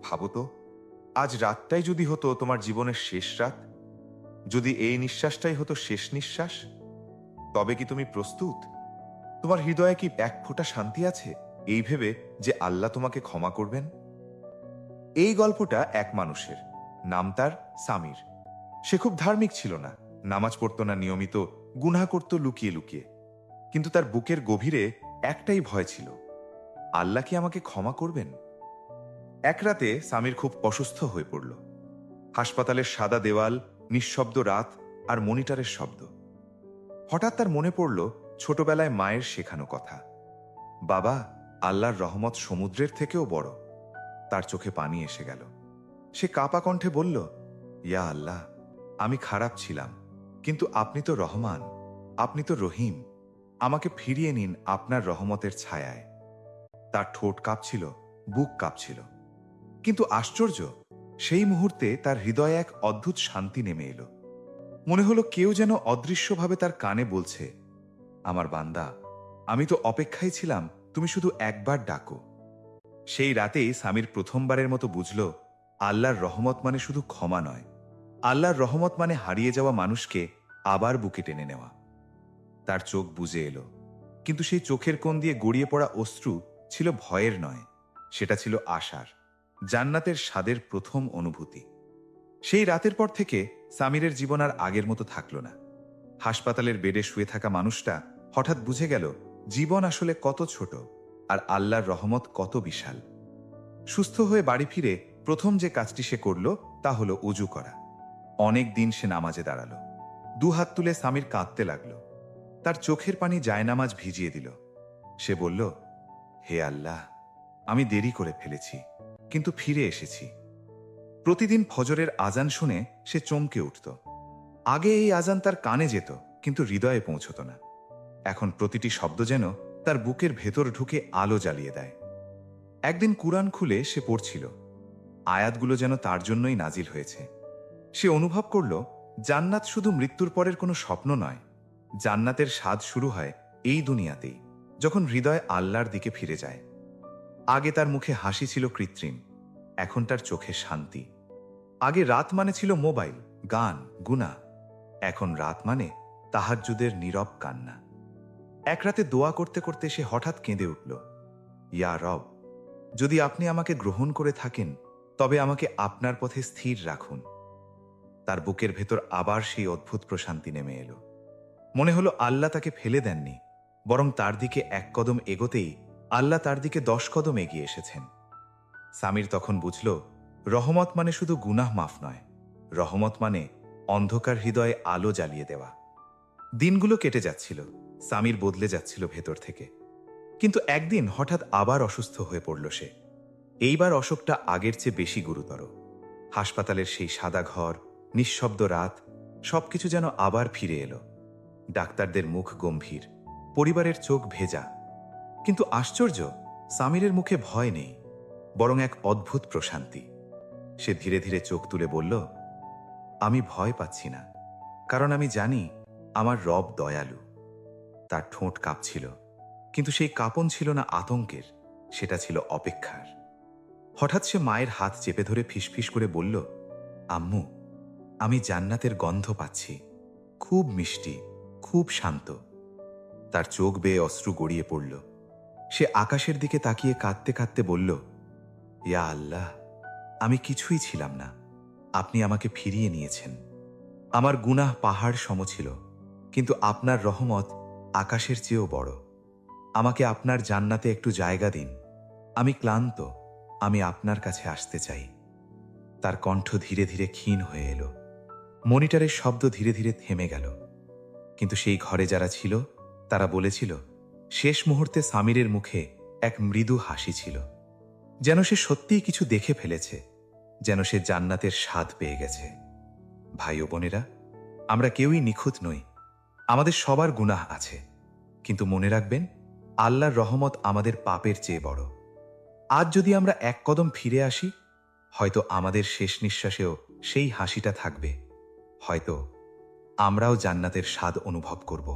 ভাবো তো, আজ রাতটাই যদি হতো তোমার জীবনের শেষ রাত, যদি এই নিঃশ্বাসটাই হতো শেষ নিঃশ্বাস, তবে কি তুমি প্রস্তুত? তোমার হৃদয়ে কি এক ফোঁটা শান্তি আছে এই ভেবে যে আল্লাহ তোমাকে ক্ষমা করবেন? এই গল্পটা এক মানুষের, নাম তার সামির। সে খুব ধার্মিক ছিল না, নামাজ পড়তো না নিয়মিত, গুনাহ করত লুকিয়ে লুকিয়ে। কিন্তু তার বুকের গভীরে একটাই ভয় ছিল, আল্লাহ কি আমাকে ক্ষমা করবেন? এক রাতে সামির খুব অসুস্থ হয়ে পড়ল। হাসপাতালের সাদা দেওয়াল, নিঃশব্দ রাত আর মনিটরের শব্দ। হঠাৎ তার মনে পড়ল ছোটবেলায় মায়ের শেখানো কথা, বাবা, আল্লাহর রহমত সমুদ্রের থেকেও বড়। তার চোখে পানি এসে গেল। সে কাঁপা কণ্ঠে বলল, ইয়া আল্লাহ, আমি খারাপ ছিলাম, কিন্তু আপনি তো রহমান, আপনি তো রহিম, আমাকে ফিরিয়ে নিন আপনার রহমতের ছায়ায়। তার ঠোঁট কাঁপছিল, বুক কাঁপছিল, কিন্তু আশ্চর্য, সেই মুহূর্তে তার হৃদয়ে এক অদ্ভুত শান্তি নেমে এলো। মনে হলো কেউ যেন অদৃশ্যভাবে তার কানে বলছে, আমার বান্দা, আমি তো অপেক্ষায় ছিলাম, তুমি শুধু একবার ডাকো। সেই রাতেই সামির প্রথমবারের মতো বুঝল, আল্লাহর রহমত মানে শুধু ক্ষমা নয়, আল্লাহর রহমত মানে হারিয়ে যাওয়া মানুষকে আবার বুকে টেনে নেওয়া। তার চোখ বুজে এলো, কিন্তু সেই চোখের কোণ দিয়ে গড়িয়ে পড়া অশ্রু ছিল ভয়ের নয়, সেটা ছিল আশার, জান্নাতের স্বাদের প্রথম অনুভূতি। সেই রাতের পর থেকে সামিরের জীবন আর আগের মতো থাকল না। হাসপাতালের বেডে শুয়ে থাকা মানুষটা হঠাৎ বুঝে গেল জীবন আসলে কত ছোট আর আল্লাহর রহমত কত বিশাল। সুস্থ হয়ে বাড়ি ফিরে প্রথম যে কাজটি সে করল তা হলো অজু করা। অনেক দিন সে নামাজে দাঁড়ালো, দুহাত তুলে সামির কাঁদতে লাগল। তার চোখের পানি জায়নামাজ ভিজিয়ে দিল। সে বলল, হে আল্লাহ, আমি দেরি করে ফেলেছি, কিন্তু ফিরে এসেছি। প্রতিদিন ফজরের আজান শুনে সে চমকে উঠত। আগে এই আজান তার কানে যেত, কিন্তু হৃদয়ে পৌঁছত না। এখন প্রতিটি শব্দ যেন তার বুকের ভেতর ঢুকে আলো জ্বালিয়ে দেয়। একদিন কুরআন খুলে সে পড়ছিল, আয়াতগুলো যেন তার জন্যই নাজিল হয়েছে। সে অনুভব করল, জান্নাত শুধু মৃত্যুর পরের কোনো স্বপ্ন নয়, জান্নাতের স্বাদ শুরু হয় এই দুনিয়াতেই, যখন হৃদয় আল্লাহর দিকে ফিরে যায়। আগে তার মুখে হাসি ছিল কৃত্রিম, এখন তার চোখে শান্তি। আগে রাত মানে ছিল মোবাইল, গান, গুনাহ, এখন রাত মানে তাহাজ্জুদের নীরব কান্না। এক রাতে দোয়া করতে করতে সে হঠাৎ কেঁদে উঠল, ইয়া রব, যদি আপনি আমাকে গ্রহণ করে থাকেন, তবে আমাকে আপনার পথে স্থির রাখুন। তার বুকের ভেতর আবার সেই অদ্ভুত প্রশান্তি নেমে এলো। মনে হলো আল্লাহ তাকে ফেলে দেননি, বরং তার দিকে এক কদম এগোতেই আল্লাহ তার দিকে 10 কদম এগিয়ে এসেছেন। সামির তখন বুঝল, রহমত মানে শুধু গুনাহ মাফ নয়, রহমত মানে অন্ধকার হৃদয়ে আলো জ্বালিয়ে দেওয়া। দিনগুলো কেটে যাচ্ছিল, সামির বদলে যাচ্ছিল ভেতর থেকে। কিন্তু একদিন হঠাৎ আবার অসুস্থ হয়ে পড়ল সে। এইবার অসুখটা আগের চেয়ে বেশি গুরুতর। হাসপাতালের সেই সাদা ঘর, নিঃশব্দ রাত, সবকিছু যেন আবার ফিরে এলো। ডাক্তারদের মুখ গম্ভীর, পরিবারের চোখ ভেজা। কিন্তু আশ্চর্য, সামিরের মুখে ভয় নেই, বরং এক অদ্ভুত প্রশান্তি। সে ধীরে ধীরে চোখ তুলে বলল, আমি ভয় পাচ্ছি না, কারণ আমি জানি আমার রব দয়ালু। তার ঠোঁট কাঁপছিল, কিন্তু সেই কাঁপন ছিল না আতঙ্কের, সেটা ছিল অপেক্ষার। হঠাৎ সে মায়ের হাত চেপে ধরে ফিসফিস করে বলল, আম্মু, আমি জান্নাতের গন্ধ পাচ্ছি, খুব মিষ্টি, খুব শান্ত। তার চোখ বেয়ে অশ্রু গড়িয়ে পড়ল। সে আকাশের দিকে তাকিয়ে কাঁদতে কাঁদতে বলল, ইয়া আল্লাহ, আমি কিছুই ছিলাম না, আপনি আমাকে ফিরিয়ে নিয়েছেন। আমার গুনাহ পাহাড় সম ছিল, কিন্তু আপনার রহমত আকাশের চেয়েও বড়। আমাকে আপনার জান্নাতে একটু জায়গা দিন, আমি ক্লান্ত, আমি আপনার কাছে আসতে চাই। তার কণ্ঠ ধীরে ধীরে ক্ষীণ হয়ে এলো। মনিটরের শব্দ ধীরে ধীরে থেমে গেল। কিন্তু সেই ঘরে যারা ছিল তারা বলেছিল, শেষ মুহূর্তে সামিরের মুখে এক মৃদু হাসি ছিল, যেন সে সত্যিই কিছু দেখে ফেলেছে, যেন সে জান্নাতের স্বাদ পেয়ে গেছে। ভাই ও বোনেরা, আমরা কেউই নিখুঁত নই, আমাদের সবার গুনাহ আছে, কিন্তু মনে রাখবেন, আল্লাহর রহমত আমাদের পাপের চেয়ে বড়। আজ যদি আমরা এক কদম ফিরে আসি, হয়তো আমাদের শেষ নিঃশ্বাসেও সেই হাসিটা থাকবে, হয়তো আমরাও জান্নাতের স্বাদ অনুভব করব।